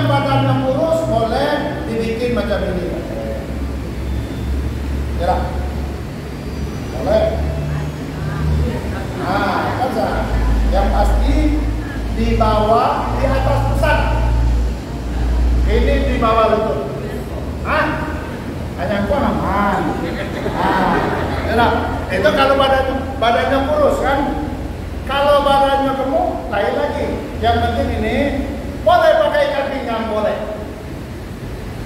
yang badannya kurus boleh dibikin macam ini. Ya, boleh. Nah, kan sah. Yang pasti di bawah, di atas pusat. Ini di bawah lutut. Hanya gua aman. Ya, itu kalau badannya kurus kan. Kalau badannya gemuk, lain lagi. Yang penting ini boleh pakai ikat pinggang, boleh.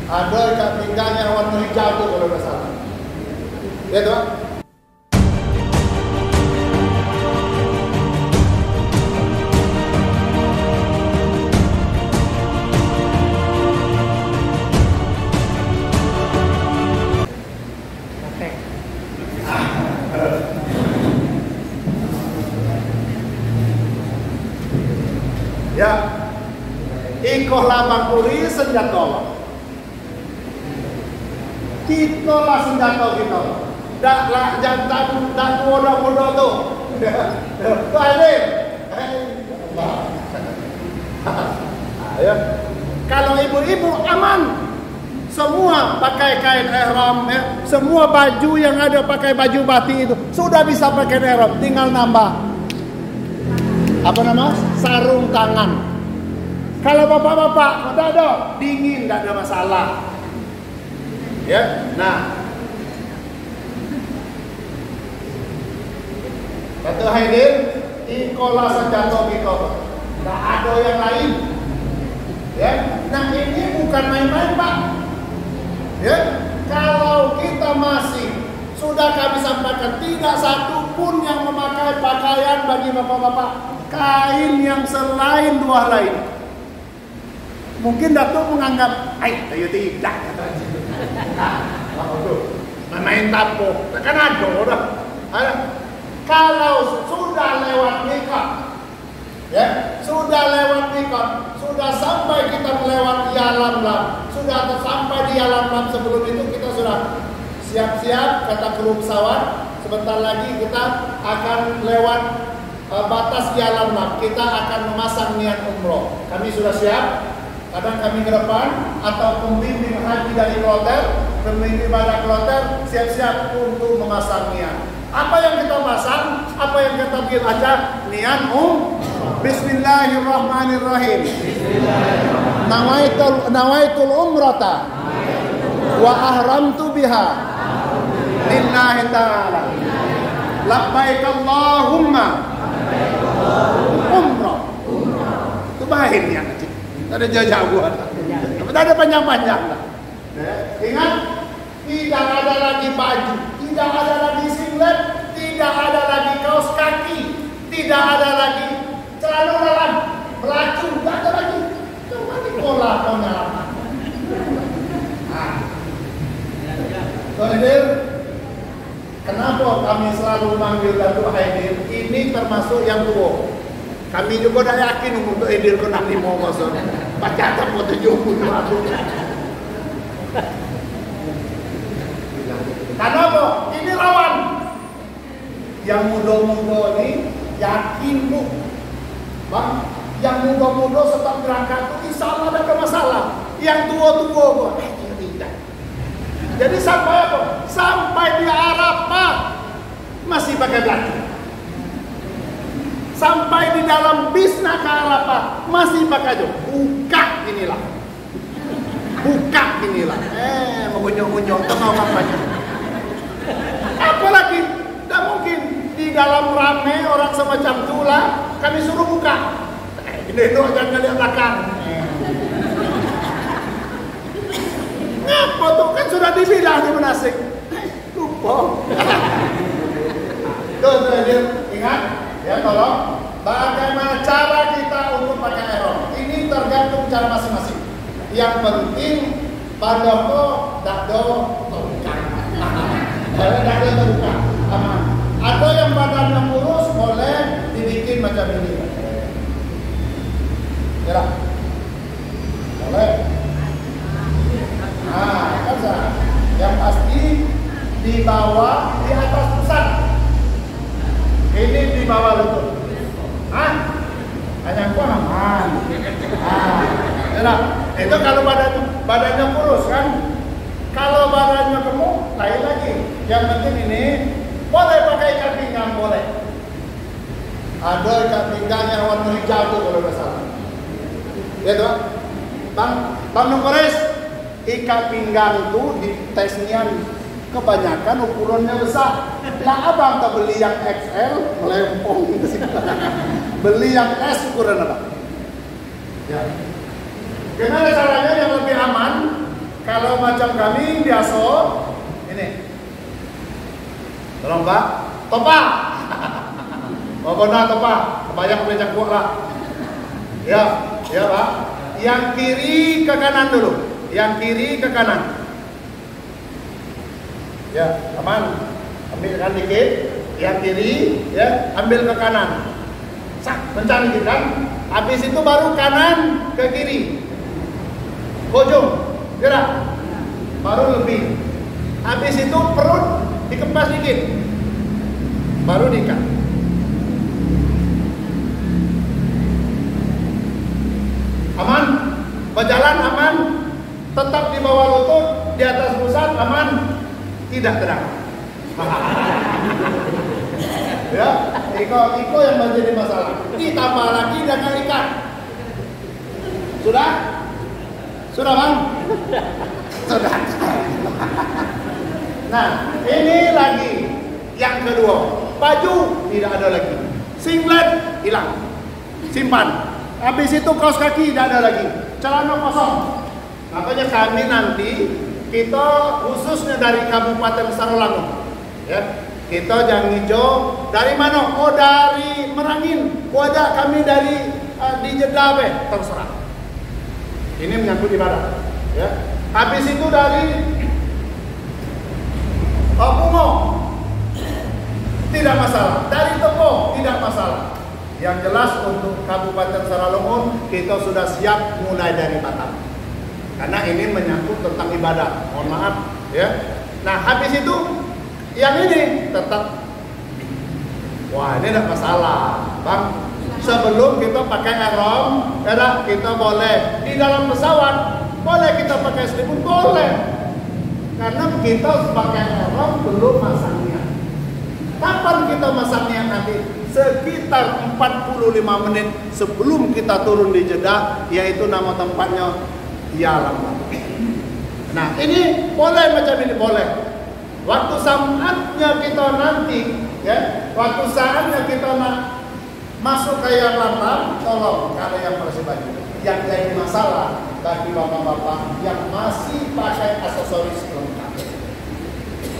Ada ikat pinggang yang warna hijau tuh kalau nggak salah. Ya tuh. Ya, ikoh labang kuri senjata. Kita lah senjata kita. Dak lah jantan, dak muda tu. Tu ada. Ya. Kalau ibu-ibu aman, semua pakai kain ihram, ya. Semua baju yang ada pakai baju batik itu sudah bisa pakai ihram, tinggal nambah. Apa nama? Sarung tangan. Kalau bapak-bapak, tidak ada dingin, tidak ada masalah. Ya, nah, kata Haidin, ikolah senjata kita. Tidak ada yang lain. Ya, nah ini bukan main-main, Pak. Ya, kalau kita masih sudah kami sampaikan, tidak satu pun yang memakai pakaian bagi bapak-bapak kain yang selain dua lain. Mungkin Datuk menganggap, ayo tidak. Main tampuk, kan ada udah. Kalau sudah lewat nikah, ya, sudah lewat nikah, sudah sampai kita melewati alam lam, sudah sampai di alam lam. Sebelum itu kita sudah siap-siap, kata kru pesawat, sebentar lagi kita akan lewat batas di alam lam. Kita akan memasang niat umroh. Kami sudah siap. Kadang kami ke depan atau pembimbing haji dari kloter, pembimbing ibadah kloter siap-siap untuk memasang niat. Apa yang kita pasang? Apa yang kita baca? Niat Bismillahirrahmanirrahim. Nawaitul umrata wa ahramtu biha lillahi ta'ala. Labbaik Allahumma umrah. Itu bahin ya. Tak ada jauh-jauh, tak ada panjang-panjang. Ingat, tidak ada lagi baju, tidak ada lagi singlet, tidak ada lagi kaos kaki, tidak ada lagi celana dalam, belacu, tidak ada lagi. Cuma di pola-pola. Hadir, kenapa kami selalu manggil Datuk Hadir? Ini termasuk yang tua. Kami juga dah yakin untuk Hadir kena 5 baca apa 70 aku. Kenapa? Ini lawan. Yang muda-muda ini yakin bu, bang. Yang muda-muda sebab berangkat itu insya Allah ada masalah. Yang tua-tua bu, tidak. Jadi sampai apa? Sampai di Arafah masih pakai baju. Sampai di dalam bis nak ke Arafah masih pakai baju. Buka inilah. Mengunyuk-unyuk tengah apanya. Apalagi tidak mungkin di dalam ramai orang semacam itulah kami suruh buka. Ini jangan lihat belakang. Ngapa tuh kan sudah dibilang di menasik. Lupa. Tuh ingat. Ya tolong, bagaimana cara kita untuk pakai ihram? Ini tergantung cara masing-masing. Yang penting badoko dakdo terbuka. Dakdo terbuka, aman. Ada yang badannya kurus boleh dibikin macam ini. Ya, boleh. Nah, kan yang pasti di bawah, di atas pusat. Ini di bawah lutut. Hanya gua aman. Ya. Itu kalau badannya kurus kan. Kalau badannya gemuk, lain lagi. Yang penting ini boleh pakai ikat pinggang, boleh. Ada ikat pinggang yang warna hijau tuh kalau nggak salah. Ya tuh, Bang Nongkores, ikat pinggang tuh di tesnya kebanyakan ukurannya besar. Lah abang tak beli yang XL, melempong ke sini. Beli yang S ukuran apa? Ya. Gimana caranya yang lebih aman? Kalau macam kami biasa, ini. Tolong Pak, topa. Oh benar topa, banyak becak buah lah. Ya Pak. Yang kiri ke kanan dulu. Yang kiri ke kanan. Ya, aman. Ambilkan dikit. Yang kiri, ya, ambil ke kanan. Sak, mencari kan? Habis itu baru kanan ke kiri. Ujung, gerak. Baru lebih. Habis itu perut dikepas dikit. Baru diikat. Aman? Berjalan aman? Tetap di bawah lutut, di atas pusat aman? Tidak gerak. Ya, iko yang menjadi masalah. Ditambah lagi dengan ikat. Sudah? Sudah Bang? Sudah. Nah, ini lagi yang kedua. Baju tidak ada lagi. Singlet hilang. Simpan. Habis itu kaos kaki tidak ada lagi. Celana kosong. Makanya kami nanti kita khususnya dari Kabupaten Sarawangun, ya. Kita Jang Hijau dari mana? Oh dari Merangin. Oh ada kami dari di Jeddah terserah. Ini menyangkut ibadah, ya. Habis itu dari Bungo tidak masalah. Dari Tepung tidak masalah. Yang jelas untuk Kabupaten Sarawangun kita sudah siap mulai dari Batam. Karena ini menyangkut tentang ibadah. Mohon maaf, ya. Nah, habis itu yang ini tetap, wah ini tidak masalah, Bang. Sebelum kita pakai ihram, kita boleh di dalam pesawat, boleh kita pakai selimut, boleh. Karena kita pakai ihram belum masangnya. Kapan kita masangnya nanti? Sekitar 45 menit sebelum kita turun di Jeddah, yaitu nama tempatnya Yalam. Nah ini boleh macam ini, boleh. Waktu saatnya kita nanti, ya, waktu saatnya kita nak masuk ke Yalam, tolong kalau yang bersih baju. Yang jadi masalah bagi bapak-bapak yang masih pakai aksesoris lengkap,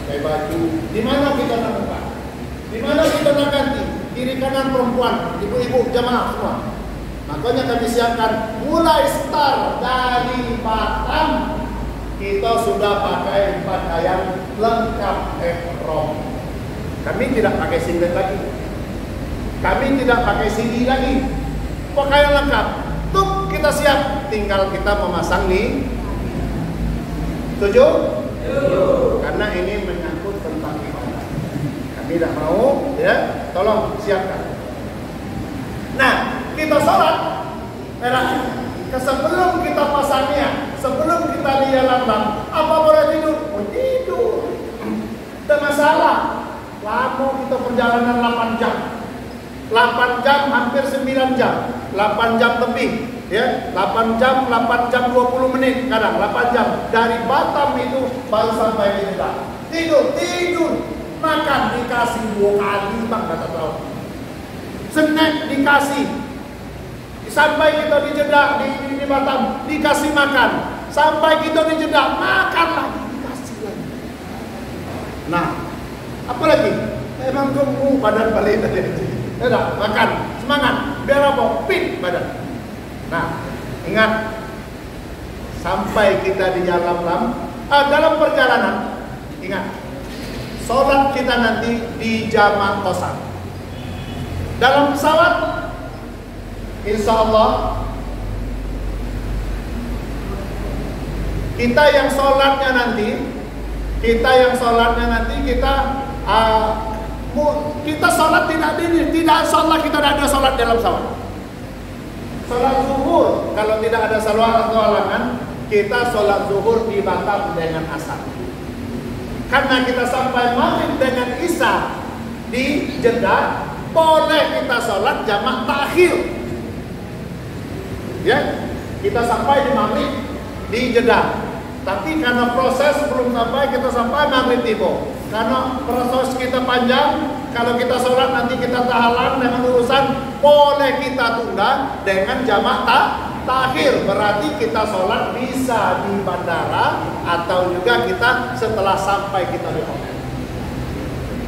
kayak baju. Di mana kita nak buka? Di mana kita nak ganti? Kiri kanan perempuan, ibu-ibu jamaah semua. Makanya kami siapkan mulai start dari Batam kita sudah pakai pakaian lengkap ihram. Kami tidak pakai singlet lagi. Kami tidak pakai CD lagi. Pakaian lengkap. Tuh kita siap, tinggal kita memasang nih. Setuju? Karena ini menyangkut tentang ibadah. Kami tidak mau, ya. Tolong siapkan. Nah, kita sholat, sebelum kita pasangnya, sebelum kita di dalam apa boleh tidur? Oh tidur, tidak masalah. Lama kita perjalanan 8 jam, 8 jam hampir 9 jam, 8 jam lebih, ya, 8 jam 20 menit kadang 8 jam dari Batam itu baru sampai di Jeddah. Tidur, makan dikasih 2 kali Bang kata tahu. Snack dikasih. Sampai kita di Jeddah di Batam dikasih makan. Sampai kita di Jeddah makan lagi dikasih lagi. Nah, apa lagi? Emang gemuk badan balik tadi. Udah makan, semangat. Biar apa? Fit badan. Nah, ingat sampai kita di dalam perjalanan, ingat sholat kita nanti di jamak kosong. Dalam pesawat, insya Allah kita yang sholatnya nanti kita sholat tidak sholat kita tidak ada sholat dalam pesawat. Sholat zuhur, kalau tidak ada salawat atau halangan, kita sholat zuhur di Batam dengan asar. Karena kita sampai maghrib dengan isya di Jeddah, boleh kita sholat jamak takhir. Ya, kita sampai di maghrib di Jeddah. Tapi karena proses belum sampai, kita sampai maghrib tiba. Karena proses kita panjang, kalau kita sholat nanti kita tahalan dengan urusan, boleh kita tunda dengan jamak takhir. Berarti kita sholat bisa di bandara atau juga kita setelah sampai kita di hotel.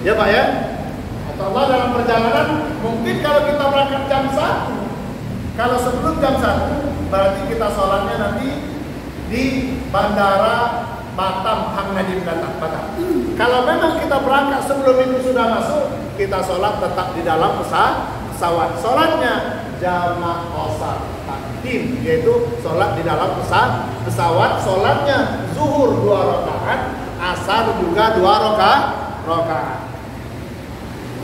Ya Pak ya? Atau Allah dalam perjalanan, mungkin kalau kita berangkat jam 1, kalau sebelum jam 1, berarti kita sholatnya nanti di bandara Batam, Hang Nadim Batam. Kalau memang kita berangkat sebelum itu sudah masuk, kita sholat tetap di dalam pesawat. Sholatnya jamak qasar takdim, yaitu sholat di dalam pesawat. Sholatnya zuhur 2 rakaat, asar juga 2 rakaat.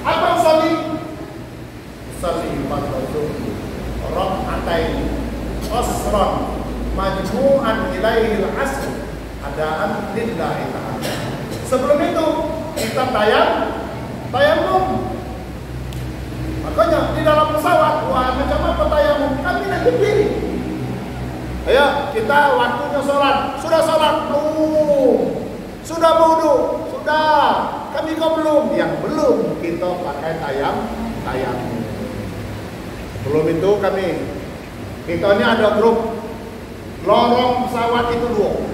Apa usalli? Usalli pada zuhur rakaatain qasran majmu'an ilaihil asr adaan lillahi ta'ala. Sebelum itu kita tayamum. Makanya di dalam pesawat, wah macam apa tayamum? Kami nanti berdiri. Ayo kita waktunya sholat. Sudah sholat belum? Sudah wudu? Sudah. Kami kok belum? Yang belum kita pakai tayamum. Belum itu kita ini ada grup lorong pesawat itu 2.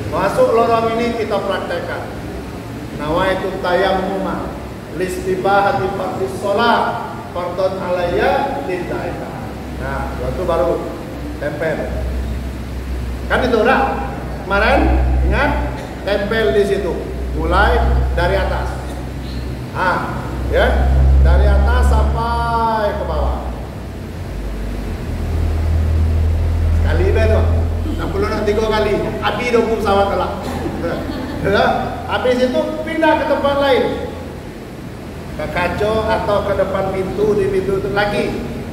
Masuk lorong ini kita praktekkan. Nawaitu tayammuma listibahati fardhis shalah fardhun alayya lillahi ta'ala. Nah, waktu baru tempel. Kan itu udah. Kemarin ingat tempel di situ. Mulai dari atas. Ya. Dari atas sampai ke bawah. Sekali betul. 63 kali. Abi 20 pesawat lah. Habis itu pindah ke tempat lain. Ke kaca atau ke depan pintu, di pintu itu lagi.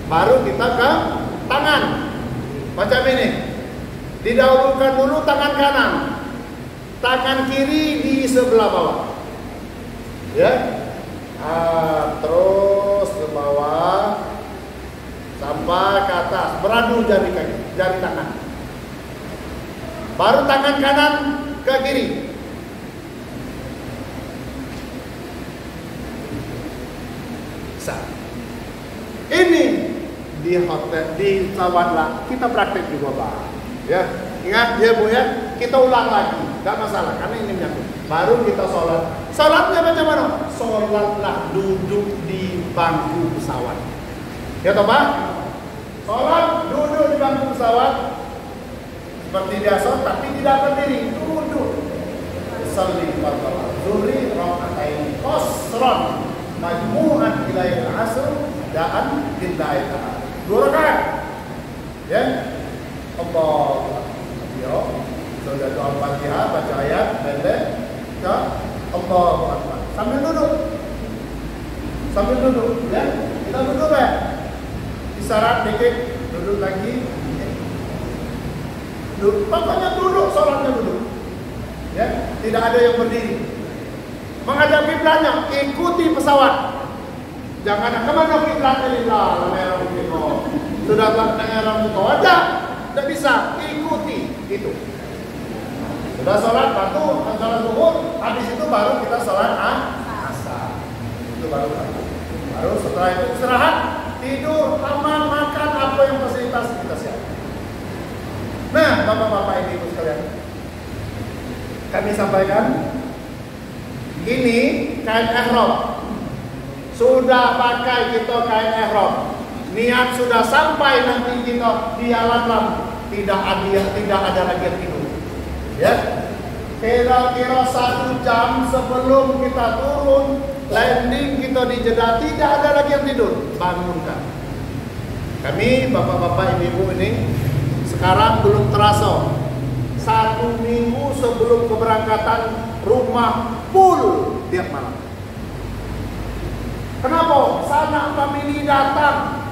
Baru kita ke tangan. Macam ini. Didahulukan dulu tangan kanan. Tangan kiri di sebelah bawah. Ya. Terus ke bawah sampai ke atas, beradu jari tangan. Baru tangan kanan ke kiri. Ini di hotel, di pesawat lah, kita praktek juga Pak. Ya, ingat ya Bu ya, kita ulang lagi, nggak masalah karena ini menyangkut. Baru kita sholat. Sholatnya macam mana? Sholatlah duduk di bangku pesawat. Ya toh Pak? Sholat duduk di bangku pesawat seperti biasa, tapi tidak berdiri, duduk. Salli fardhu zuhri rakaatain qasran majmu'an ilaihil asr da'an lillahi ta'ala. 2 rakaat. Ya. Allah. Ya. Sudah doa Fatihah, baca ayat pendek. Allahu Akbar. Sambil duduk, ya. Kita duduk ya. Isyarat dikit, duduk lagi. Duduk, pokoknya duduk, sholatnya duduk. Ya, tidak ada yang berdiri. Menghadap kiblatnya, ikuti pesawat. Jangan kemana kiblatnya lillah, sudah dengar kau ada, tidak bisa ikuti itu. Sudah sholat batu, sholat zuhur, habis itu baru kita sholat asar. Itu baru. Setelah itu istirahat, tidur, aman, makan apa yang fasilitas kita siapkan. Nah, bapak-bapak ibu sekalian, kami sampaikan ini kain ihram. Sudah pakai kita kain ihram. Niat sudah sampai nanti kita di alam tidak ada lagi yang tidur. Ya, kira-kira 1 jam sebelum kita turun landing kita di Jeddah, tidak ada lagi yang tidur, bangunkan. Kami bapak-bapak ibu-ibu ini sekarang belum terasa 1 minggu sebelum keberangkatan rumah full tiap malam. Kenapa? Sanak famili datang,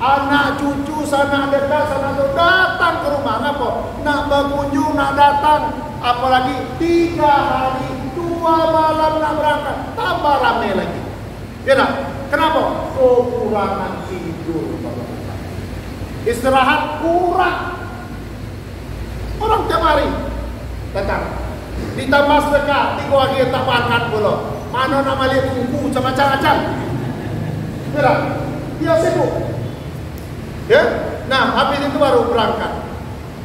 Anak cucu sana dekat sana tuh datang ke rumah. Ngapa? Nak berkunjung, nak datang. Apalagi 3 hari 2 malam nak berangkat, tambah ramai lagi. Ya tak? Kenapa? Kekurangan tidur. Istirahat kurang. Orang tiap hari datang. Ditambah sedekah, 3 hari tak makan pula. Mana nak balik tunggu macam-macam. Ya tak? Dia sibuk. Ya? Nah, habis itu baru berangkat.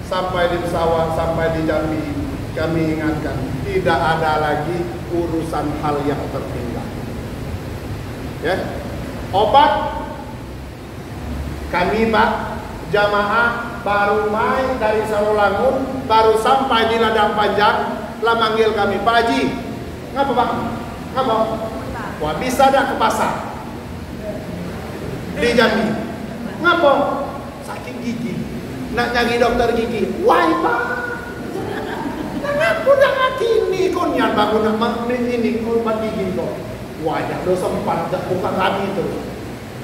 Sampai di pesawat, sampai di Jambi, kami ingatkan, tidak ada lagi urusan hal yang tertinggal. Ya? Obat kami Pak jamaah baru main dari Sarolangun, baru sampai di Ladang Panjang, lah manggil kami, Pak Haji, ngapa Pak? Ngapa? Wah, bisa dah ke pasar di Jambi. Ngapa? Sakit gigi, nak nyari dokter gigi. Wah Pak, aku dah kini kau niat baru nak ini obat gigi kau. Wah, dah sempat bukan kami itu.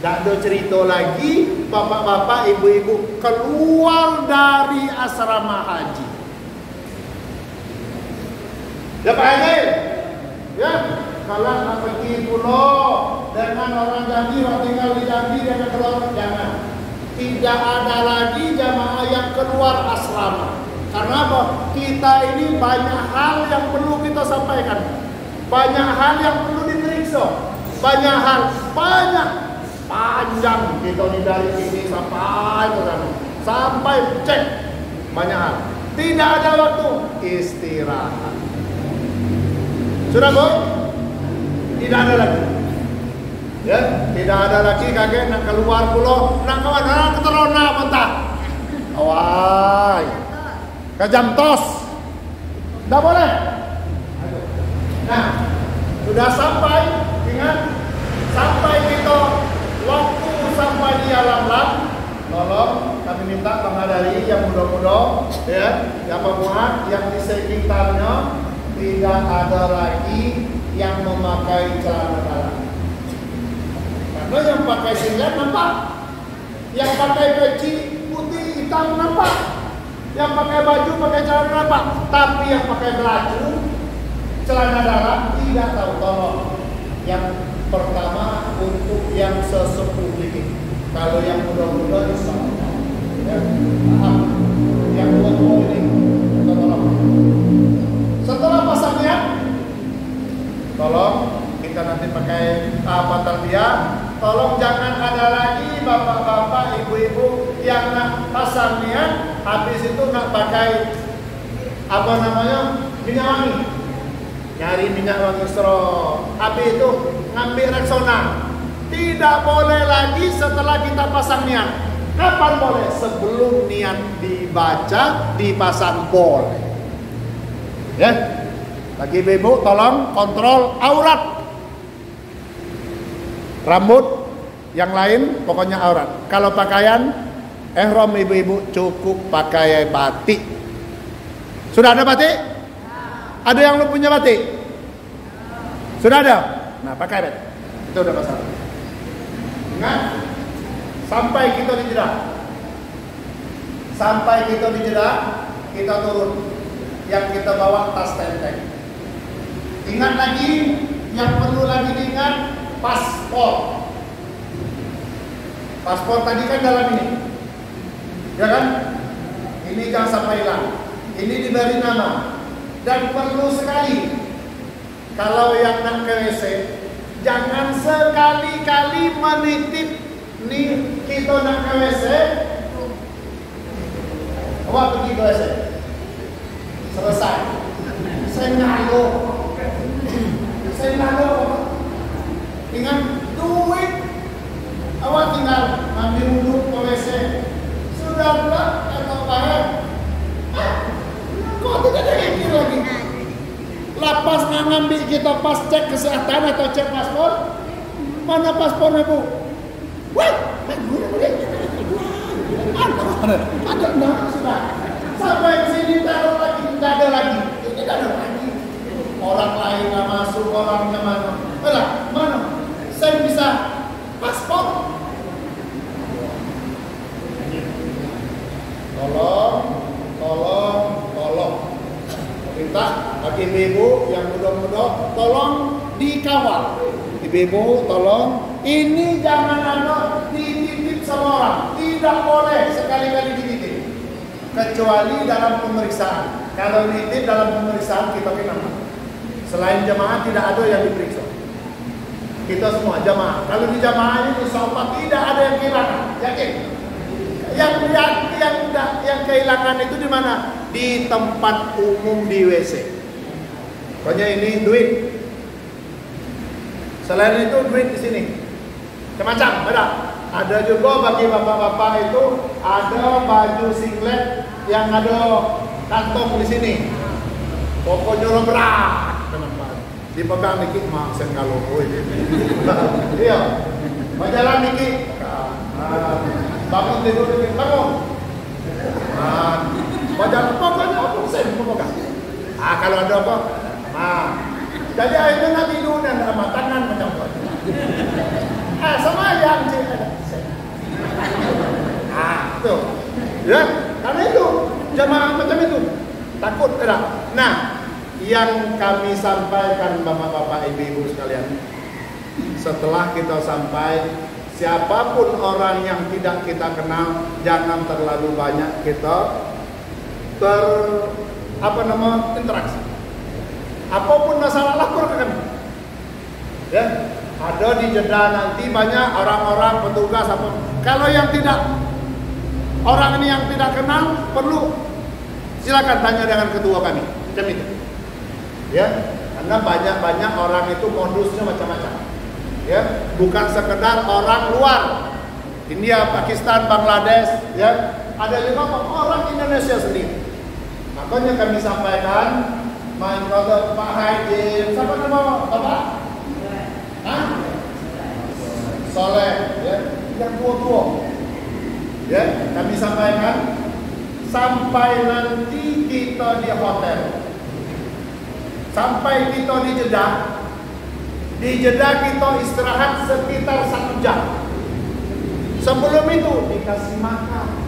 Dah ada cerita lagi, bapak-bapak, ibu-ibu keluar dari asrama haji. Ya Pak Haji, ya kalau nak pergi pulau dengan orang Jambi, orang tinggal di Jambi, dia keluar, jangan. Tidak ada lagi jamaah yang keluar asrama. Karena apa? Kita ini banyak hal yang perlu kita sampaikan, banyak hal yang perlu diperiksa, banyak hal, panjang kita ini dari sini sampai ke sana, sampai cek banyak hal. Tidak ada waktu istirahat. Sudah Bu? Tidak ada lagi. Ya, tidak ada lagi kakek nak keluar pulau, nak kawan, nak keterona mentah. Awai. Ke jam tos. Tidak boleh. Nah, sudah sampai, ingat, sampai kita waktu sampai di alam lam, tolong kami minta pengadari yang muda-muda, ya, yang pemuat, yang di sekitarnya tidak ada lagi yang memakai celana dalam. Karena yang pakai singlet nampak, yang pakai peci putih hitam nampak, yang pakai baju pakai celana nampak, tapi yang pakai baju celana dalam tidak tahu. Tolong yang pertama untuk yang sesepuh ini, kalau yang muda-muda insya Allah, ya, paham. Yang tua-tua ini kita tolong. Setelah pasang niat, tolong kita nanti pakai apa tarbiyah. Tolong jangan ada lagi bapak-bapak, ibu-ibu yang nak pasang niat, habis itu nak pakai apa namanya minyak wangi. Nyari minyak wangi stro, habis itu ngambil Rexona. Tidak boleh lagi setelah kita pasang niat. Kapan boleh? Sebelum niat dibaca, dipasang boleh. Ya, bagi ibu tolong kontrol aurat. Rambut, yang lain pokoknya aurat. Kalau pakaian ihram ibu-ibu cukup pakai batik. Sudah ada batik? Ada yang lu punya batik? Sudah ada? Nah, pakai batik. Itu udah masalah. Ingat, sampai kita di Jeddah. Sampai kita di Jeddah, kita turun. Yang kita bawa tas tenteng. Ingat lagi, yang perlu lagi diingat, paspor. Paspor tadi kan dalam ini, ya kan? Ini jangan sampai hilang. Ini diberi nama. Dan perlu sekali, kalau yang nak ke WC, jangan sekali-kali menitip nih kita nak ke WC. Awak pergi ke WC, selesai. Saya ngalo. Dengan duit awak tinggal ambil wudhu ke WC, sudah pula atau bayar. Kok tidak ada yang lagi? Lapas ngambil kita pas cek kesehatan atau cek paspor. Mana paspornya Bu? Wah, ada nah, sudah. Sampai ke sini taruh lagi, tidak ada lagi. Ini tidak ada lagi. Orang lain nggak masuk, orangnya mana? Mana? Saya bisa paspor. Tolong. Minta bagi ibu yang muda-muda, tolong dikawal. Ibu, tolong, ini jangan ada dititip sama orang. Tidak boleh sekali-kali dititip. Kecuali dalam pemeriksaan. Kalau dititip dalam pemeriksaan kita kena. Selain jamaah tidak ada yang diperiksa. Kita semua jamaah. Kalau di jamaah ini insya Allah tidak ada yang kehilangan. Yakin? Yang kehilangan itu di mana? Di tempat umum di WC. Pokoknya ini duit. Selain itu duit di sini. Macam-macam ada. Ada juga bagi bapak-bapak itu ada baju singlet yang ada kantong di sini. Pokoknya berat. Dipegang dikit mak kalau iya. Berjalan dikit. Bangun tidur dikit, bangun. Berjalan pokoknya sen pegang. Kalau ada apa? Jadi akhirnya nanti dulu dan sama tangan macam tu. Sama yang tu. Ya, karena itu jamaah macam itu takut tidak. Nah, yang kami sampaikan bapak-bapak ibu-ibu sekalian, setelah kita sampai, siapapun orang yang tidak kita kenal, jangan terlalu banyak kita interaksi. Apapun masalah lapor ke kami. Ya, ada di Jeddah nanti banyak orang-orang petugas apa. Kalau yang tidak, orang ini yang tidak kenal perlu silakan tanya dengan ketua kami. Macam itu. Ya, karena banyak orang itu modusnya macam-macam. Ya, bukan sekedar orang luar. India, Pakistan, Bangladesh, ya. Ada juga orang Indonesia sendiri. Makanya kami sampaikan Pak Haidin, siapa nama Bapak? Soleh, ya, yang tua-tua. Ya, kami sampaikan sampai nanti kita di hotel, sampai kita di Jeddah. Di Jeddah kita istirahat sekitar 1 jam. Sebelum itu dikasih makan.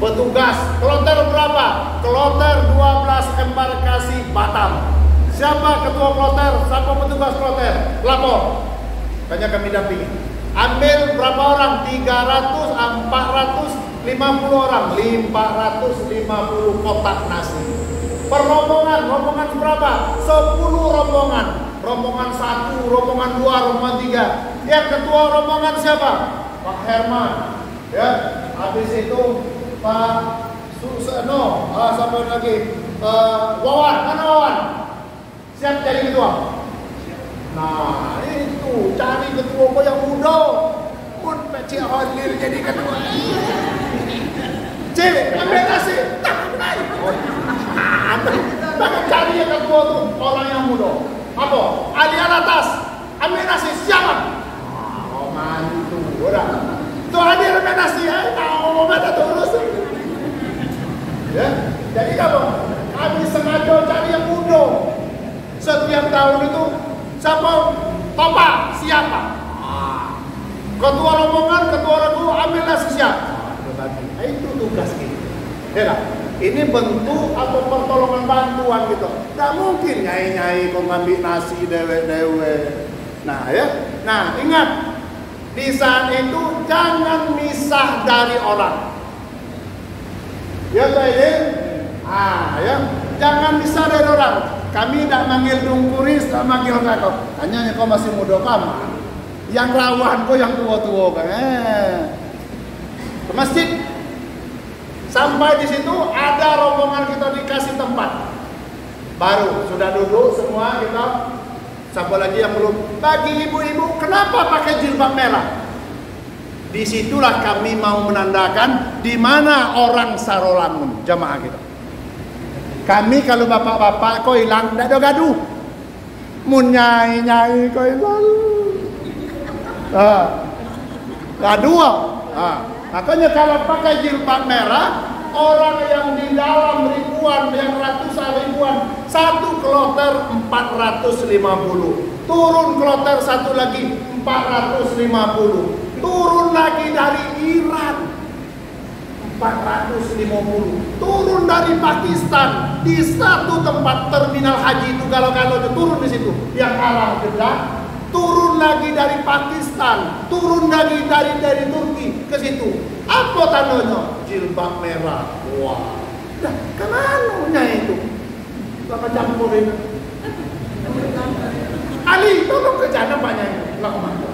Petugas, kloter berapa? Kloter 12 embarkasi Batam. Siapa ketua kloter? Siapa petugas kloter? Lapor. Hanya kami dampingi. Ambil berapa orang? 300, 450 orang. 550 kotak nasi. Per rombongan berapa? 10 rombongan. Rombongan 1, rombongan 2, rombongan 3. Yang ketua rombongan siapa? Pak Herman. Ya, habis itu Pak Susano, sampai lagi Wawan, mana Wawan? Siap jadi ketua? Nah, itu cari ketua kau yang muda. Pun Pak Cik Halil jadi ketua. Cik, ambil nasi. Tak naik. Tak cari yang ketua tu orang yang muda. Apa? Ali Alatas. Ambil nasi siapa? Oh, mantu. Udah. Tu hadir ambil nasi. Tahu mana tu urus. Ya, jadi apa? Kami sengaja cari yang muda. Setiap tahun itu siapa? Topa, siapa? Ketua rombongan, ketua regu, ambil nasi siapa? Itu tugas kita. Ya, ini bentuk atau pertolongan bantuan gitu. Tidak mungkin nyai-nyai kau ngambil nasi dewe-dewe. Nah ya, nah ingat di saat itu jangan misah dari orang. Ya ini, ya jangan misah dari orang. Kami tidak manggil dungkuris, tidak manggil kakak. Hanya kau masih muda kamu. Yang rawan kau yang tua-tua kan. Ke masjid. Sampai di situ ada rombongan kita dikasih tempat. Baru sudah duduk semua kita. Siapa lagi yang belum? Bagi ibu-ibu, kenapa pakai jilbab merah? Disitulah kami mau menandakan di mana orang Sarolangun jamaah kita. Kami kalau bapak-bapak kau hilang, tidak ada gaduh. Mun nyai-nyai kau hilang. Gaduh. Makanya kalau pakai jilbab merah, orang yang di dalam ribuan, yang ratusan ribuan, satu kloter 450. Turun kloter satu lagi 450. Turun lagi dari Iran 450. Turun dari Pakistan di satu tempat terminal haji itu, kalau turun di situ yang arah Jeddah, turun lagi dari Pakistan, turun lagi dari Turki ke situ. Apa tandanya? Jilbab merah. Wah, dah kemana itu? Bapak campurin. Ali, tolong ke sana banyak. Lah kemana?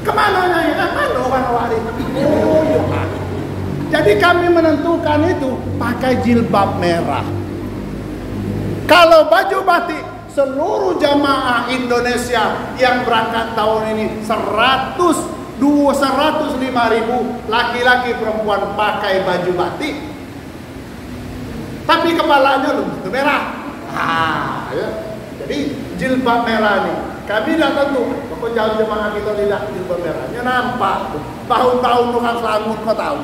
Kemana ya? Mana orang waris? Oh, ya. Jadi kami menentukan itu pakai jilbab merah. Kalau baju batik, seluruh jamaah Indonesia yang berangkat tahun ini 105.000 laki-laki perempuan pakai baju batik. Tapi kepalanya itu merah. Ya. Jadi jilbab merah nih. Kami tidak tentu, kok jauh jemaah kita tidak jilbab merahnya nampak. Tahun-tahun orang Selangor kau tahu.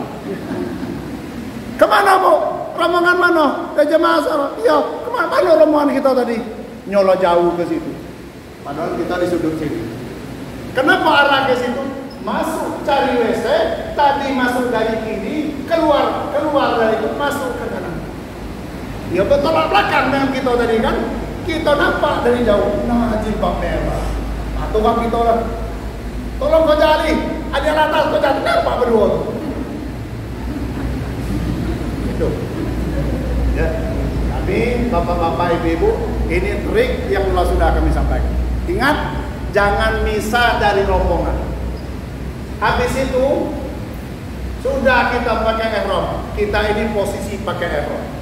Kemana bu? Rombongan mana? Ke jemaah sana? Iya. Kemana rombongan kita tadi? Nyolo jauh ke situ. Padahal kita di sudut sini. Kenapa arah ke situ? Masuk cari WC, tadi masuk dari kiri, keluar dari itu, masuk ke kanan. Ya betul belakang dengan kita tadi kan. Kita nampak dari jauh, nah jilbab merah. Nah, tukang kita orang, tolong kau cari, ada atas kau cari, nampak berdua tuh. Itu. Ya. Tapi bapak-bapak, ibu-ibu, ini trik yang sudah kami sampaikan. Ingat, jangan misah dari rombongan. Habis itu sudah kita pakai ihram, kita ini posisi pakai ihram.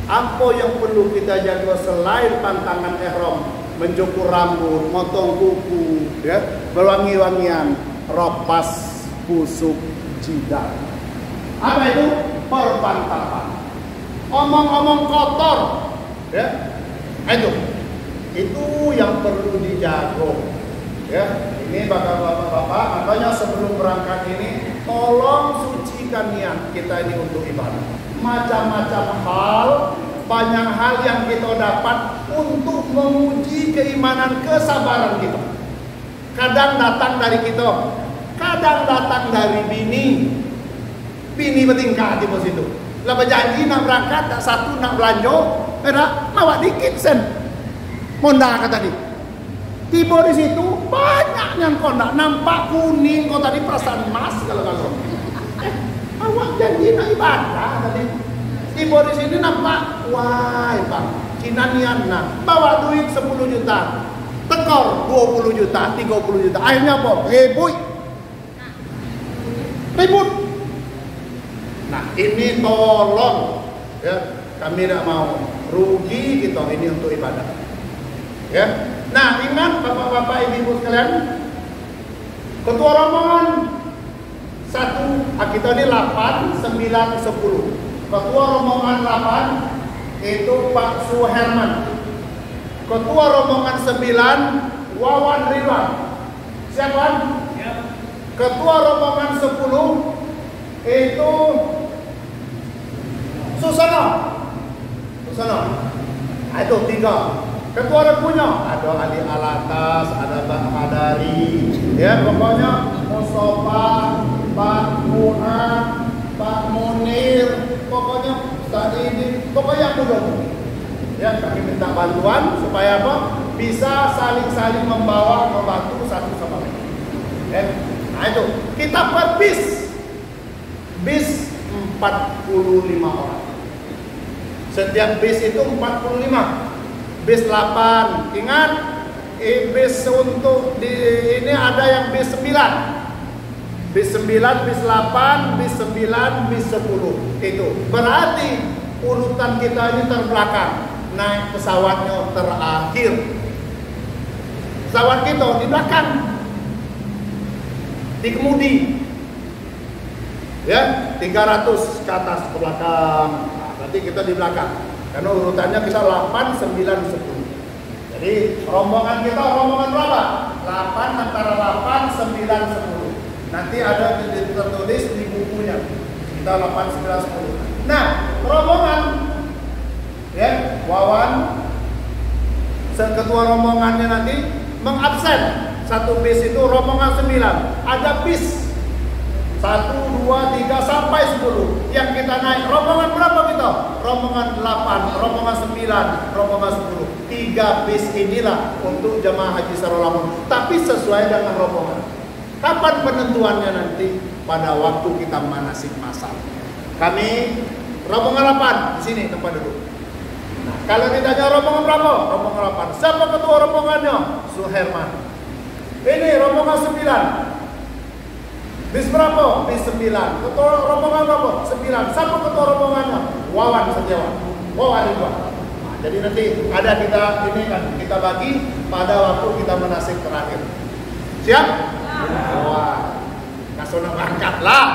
Apa yang perlu kita jaga selain pantangan ihram, mencukur rambut, motong kuku, ya, berwangi-wangian, ropas, busuk, jidat. Apa itu? Perbantahan. Omong-omong kotor, ya, itu yang perlu dijaga. Ya, ini bapak-bapak, makanya sebelum berangkat ini, tolong sucikan niat kita ini untuk ibadah. Macam-macam hal, banyak hal yang kita dapat untuk menguji keimanan, kesabaran kita. Kadang datang dari kita, kadang datang dari bini bertingkah di pos itu. Lah berjanji nak berangkat, tak satu nak belanja, mawa dikit sen. Monda kata tadi. Tiba di situ banyak yang kau nak nampak kuning, kau tadi perasaan emas kalau. Awak janji nak ibadah tadi. Tiba di sini nampak, wah bang, kinanian nak bawa duit 10 juta, tekor 20 juta, 30 juta. Akhirnya apa? Ribut. Nah ini tolong, ya, kami tidak mau rugi kita ini untuk ibadah. Ya. Nah ingat bapak-bapak, ibu-ibu sekalian, ketua rombongan 1, kita ini 8, 9, 10. Ketua rombongan 8 itu Pak Suherman. Ketua rombongan 9 Wawan Ridwan. Siapa? Ya. Ketua rombongan 10 itu Susana. Nah, itu 3. Ketua repunya ada Ali Alatas, ada Bang Madari, ya pokoknya Mustafa, Pak Mu'ad, Pak Munir, pokoknya tadi ini, pokoknya mudah. Ya kami minta bantuan supaya apa? Bisa saling membantu satu sama lain. Ya. Nah itu kita per bis 45 orang. Setiap bis itu 45. Bis 8, ingat, bis untuk di ini ada yang bis 9. Bis 9, bis 8, bis 9, bis 10. Itu berarti urutan kita ini terbelakang. Naik pesawatnya terakhir. Pesawat kita di belakang, di kemudi. Ya, 300 ke atas ke belakang. Nah, berarti kita di belakang. Karena urutannya kita 8, 9, 10. Jadi rombongan kita rombongan berapa? 8, antara 8, 9, 10. Nanti ada tertulis di bukunya. Kita 8, 9, 10. Nah, rombongan ya, Wawan ketua rombongannya nanti mengabsen. Satu bis itu rombongan 9. Ada bis 10 1, 2, 3 sampai 10. Yang kita naik rombongan berapa kita? Rombongan 8, rombongan 9, rombongan 10. 3 bis inilah untuk jemaah haji Sarul Amun. Tapi sesuai dengan rombongan. Kapan penentuannya nanti? Pada waktu kita manasik masal. Kami rombongan 8 di sini tempat duduk. Nah, kalau ditanya rombongan berapa? Rombongan 8. Siapa ketua rombongannya? Suherman. Ini rombongan 9. Bis berapa? Bis 9. Ketua rombongan berapa? 9. Siapa ketua rombongannya? Wawan Setiawan. Wawan Ridwan. Nah, jadi nanti ada kita ini kan kita bagi pada waktu kita manasik terakhir. Siap? Wah. Kasona berangkat lah.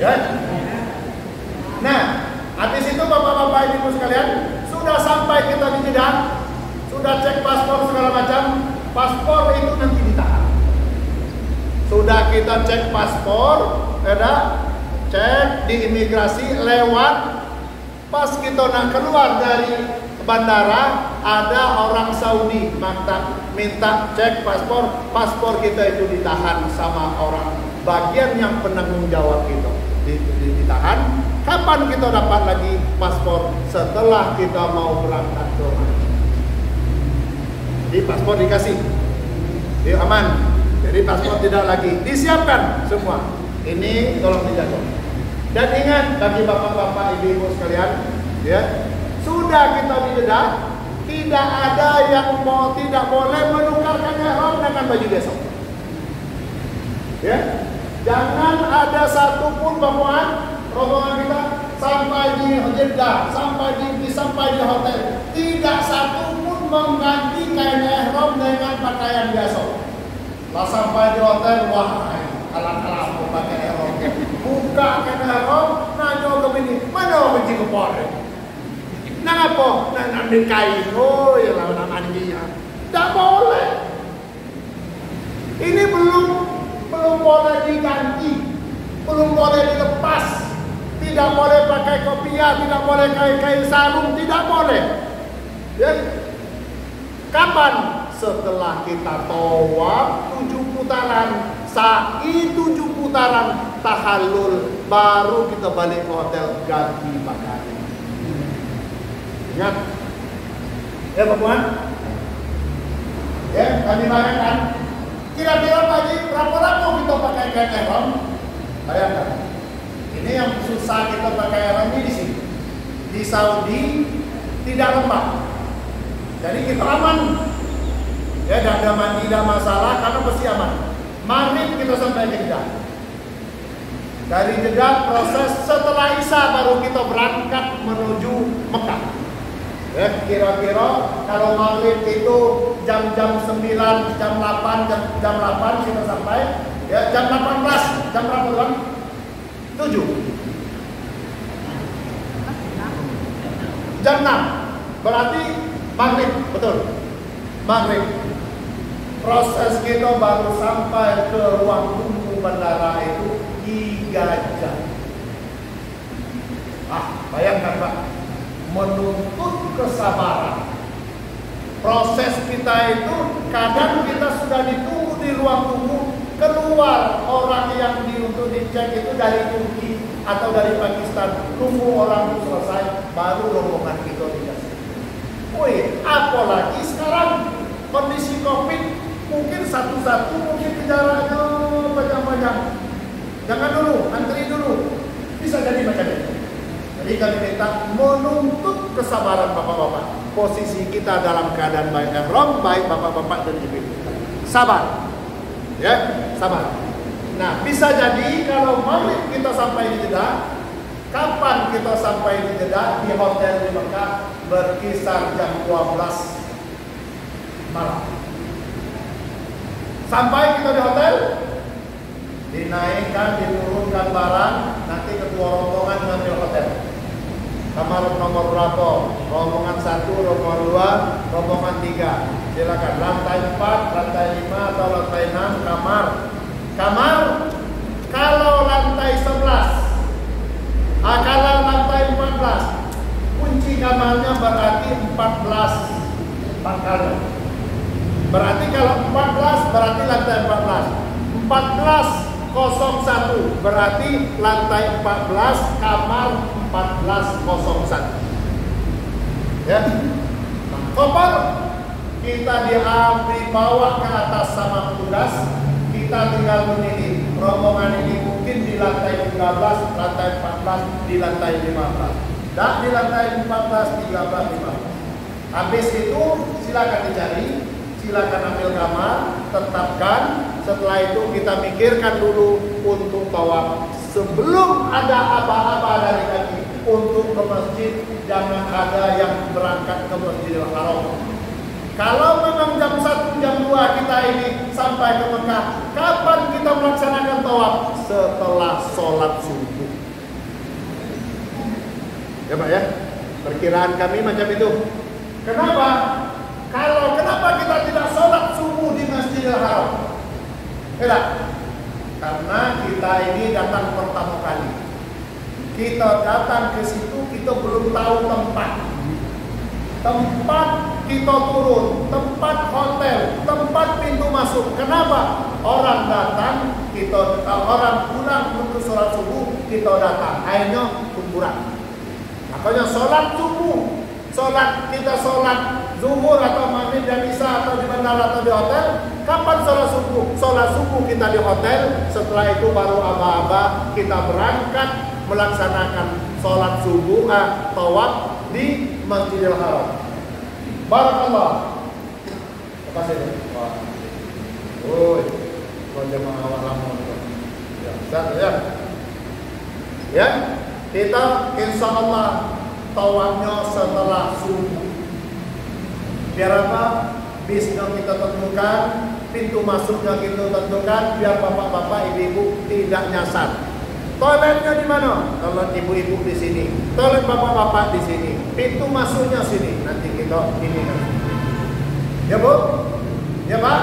Ya. Nah, habis itu bapak-bapak ibu sekalian sudah sampai kita di Jeddah, sudah cek paspor segala macam. Paspor itu nanti ditahan. Sudah kita cek paspor, ada cek di imigrasi lewat. Pas kita nak keluar dari bandara, ada orang Saudi minta cek paspor kita itu ditahan sama orang bagian yang penanggung jawab kita. Ditahan. Kapan kita dapat lagi paspor? Setelah kita mau berangkat ke haji. Jadi paspor dikasih, dia aman. Jadi paspor tidak lagi disiapkan semua. Ini tolong dijaga. Dan ingat bagi bapak-bapak, ibu-ibu sekalian, ya. Sudah kita di Jeddah, tidak ada yang tidak boleh menukarkan ihram dengan baju besok. Ya, jangan ada satupun rombongan kita sampai di Jeddah, sampai di hotel, tidak satupun mengganti kain ihram dengan pakaian biasa. Lah sampai di hotel, wah, alang-alang mau pakai ihram, buka kain ihram, nanya ke bini, mana benci kepala? Nah apa? Nah ambil kain, oh ya lawan mandinya. Tidak boleh. Ini belum boleh diganti, belum boleh dilepas, tidak boleh pakai kopiah, tidak boleh kain sarung, tidak boleh. Ya. Kapan? Setelah kita tawaf 7 putaran, sa'i 7 putaran, tahallul, baru kita balik ke hotel ganti pakaian. Ingat, ya Pak Puan, ya kami bayangkan, kira-kira pagi berapa lama kita pakai kain ihram? Bayangkan, ini yang susah kita pakai ihram ini di sini, di Saudi tidak lembab, jadi kita aman, ya tidak masalah karena pasti aman. Maghrib kita sampai Jeddah, dari Jeddah proses setelah Isya baru kita berangkat menuju Mekah. Ya, kira-kira kalau maghrib itu jam 9, jam 8 kita sampai. Ya, jam 18, jam berapa kan? 7. Jam 6. Berarti maghrib, betul. Maghrib. Proses kita baru sampai ke ruang tunggu bandara itu 3 jam. Bayangkan Pak, menuntut kesabaran. Proses kita itu kadang kita sudah ditunggu di ruang tunggu, keluar orang yang untuk dicek itu dari Turki atau dari Pakistan, tunggu orang itu selesai, baru rombongan kita dikasih. Woi, apalagi sekarang kondisi COVID, mungkin satu-satu, mungkin jaraknya banyak-banyak. Jangan dulu, antri dulu, bisa jadi macam itu. Jadi kami minta menuntut kesabaran bapak-bapak. Posisi kita dalam keadaan baik ihram, baik bapak-bapak dan ibu-ibu. Sabar. Ya, sabar. Nah, bisa jadi kalau maghrib kita sampai di Jeddah, kapan kita sampai di Jeddah? Di hotel di Mekah berkisar jam 12 malam. Sampai kita di hotel, dinaikkan, diturunkan barang, nanti ketua rombongan ngambil hotel. Kamar nomor berapa? Rombongan 1, rombongan 2, rombongan 3. Silakan lantai 4, lantai 5 atau lantai 6 kamar. Kamar kalau lantai 11. Kalau lantai 14. Kunci kamarnya berarti 14 pangkalnya. Berarti kalau 14 berarti lantai 14. 1401, berarti lantai 14, kamar 1401. Ya, koper kita dibawa ke atas sama petugas. Kita tinggal meniti. Rombongan ini mungkin di lantai 13, lantai 14, di lantai 15. Dan di lantai 14, 13, 15. Habis itu silakan dicari, silakan ambil kamar, tetapkan. Setelah itu kita mikirkan dulu untuk tawaf. Sebelum ada aba-aba dari kami untuk ke masjid, jangan ada yang berangkat ke Masjidil Haram. Kalau memang jam 1, jam 2 kita ini sampai ke Mekah, kapan kita melaksanakan tawaf? Setelah sholat subuh. Ya Pak ya, perkiraan kami macam itu. Kenapa? Kenapa kita tidak sholat subuh di Masjidil Haram? Tidak. Karena kita ini datang pertama kali. Kita datang ke situ, kita belum tahu tempat kita turun, tempat hotel, tempat pintu masuk. Kenapa? Orang datang, orang pulang untuk sholat subuh, kita datang. Akhirnya kumpulan. Makanya sholat subuh, kita sholat zuhur atau maghrib dan isya atau di bandara atau di hotel. Kapan sholat subuh? Sholat subuh kita di hotel. Setelah itu baru aba-aba kita berangkat melaksanakan sholat subuh, tawaf di Masjidil Haram. Barakallah. Terima kasih. Jemaah lama. Ya, kita insya Allah tawafnya setelah subuh. Biar apa? Bisnya kita tentukan, pintu masuknya kita tentukan, biar bapak-bapak, ibu-ibu tidak nyasar. Toiletnya di mana? Toilet ibu-ibu di sini, toilet bapak-bapak di sini, pintu masuknya sini. Nanti kita ini kan. Ya Bu? Ya Pak?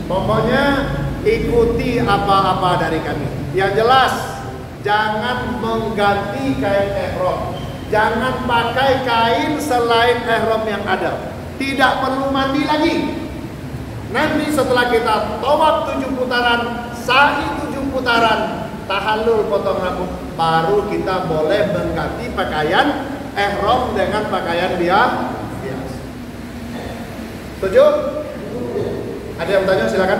Pokoknya ikuti apa-apa dari kami. Yang jelas, jangan mengganti kain ihram. Jangan pakai kain selain ihram yang ada. Tidak perlu mandi lagi. Nanti setelah kita tawaf 7 putaran, sa'i 7 putaran, tahallul potong rambut, baru kita boleh mengganti pakaian ihram dengan pakaian biasa. Setuju? Ada yang bertanya silakan.